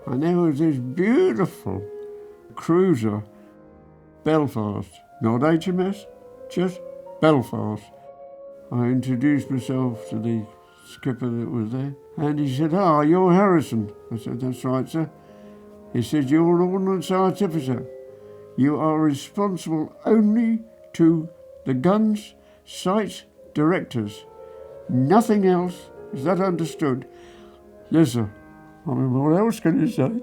And there was this beautiful cruiser, Belfast, not HMS, just Belfast. I introduced myself to the skipper that was there, and he said, "Ah, you're Harrison." I said, "That's right, sir." He said, "You're an ordnance artificer. You are responsible only to the guns, sights, directors. Nothing else. Is that understood?" "Yes, sir." I mean, what else can you say?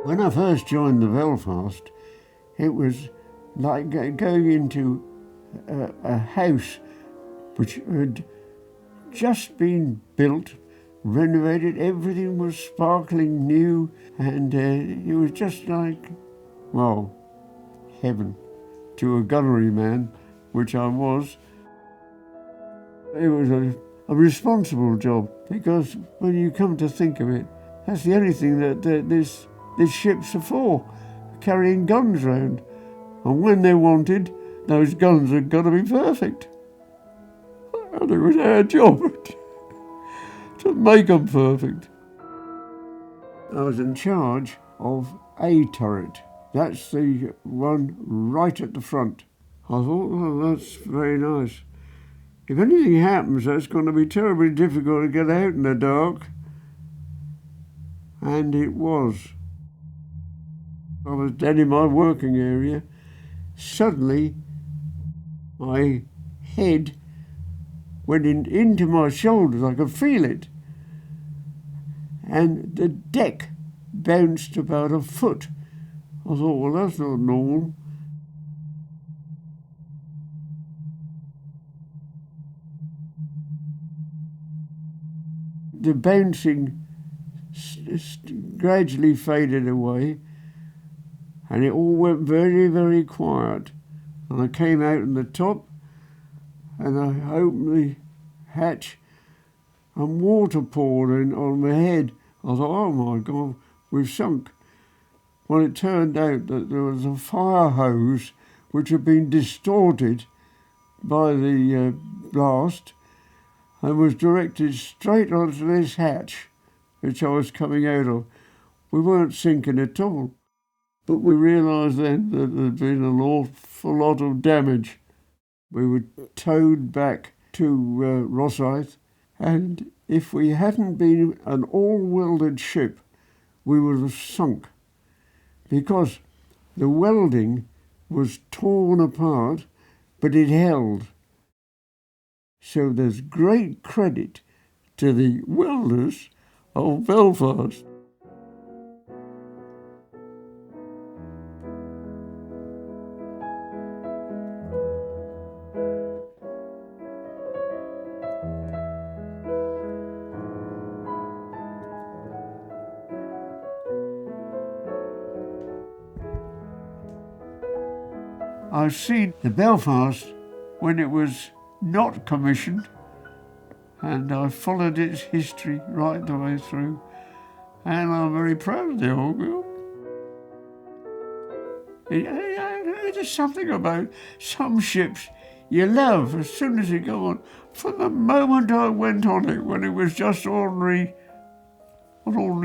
When I first joined the Belfast, it was like going into a house which had just been built, renovated, everything was sparkling new, and it was just like, well, heaven to a gunnery man, which I was. It was a responsible job, because when you come to think of it, that's the only thing that these ships are for, carrying guns around. And when they're wanted, those guns have got to be perfect. And it was our job to make them perfect. I was in charge of a turret. That's the one right at the front. I thought, well, that's very nice. If anything happens, that's going to be terribly difficult to get out in the dark. And it was. I was down in my working area. Suddenly, my head went into my shoulders. I could feel it. And the deck bounced about a foot. I thought, well, that's not normal. The bouncing gradually faded away, and it all went very, very quiet. And I came out on the top, and I opened the hatch, and water poured in on my head. I thought, oh my God, we've sunk. Well, it turned out that there was a fire hose which had been distorted by the blast, and was directed straight onto this hatch, which I was coming out of. We weren't sinking at all, but we realised then that there'd been an awful lot of damage. We were towed back to Rosyth, and if we hadn't been an all-welded ship, we would have sunk, because the welding was torn apart, but it held. So there's great credit to the welders of Belfast. I've seen the Belfast when it was not commissioned, and I followed its history right the way through, and I'm very proud of the old girl. There's something about some ships you love as soon as you go on. From the moment I went on it, when it was just an ordinary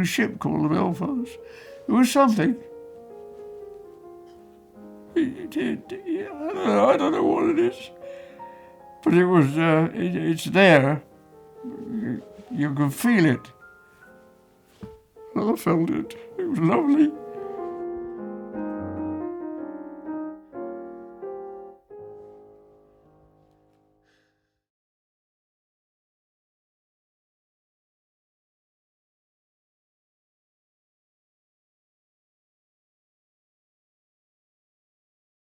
ship called the Belfast, it was something. I don't know what it is, but it was. It's there. You can feel it. I felt it. It was lovely.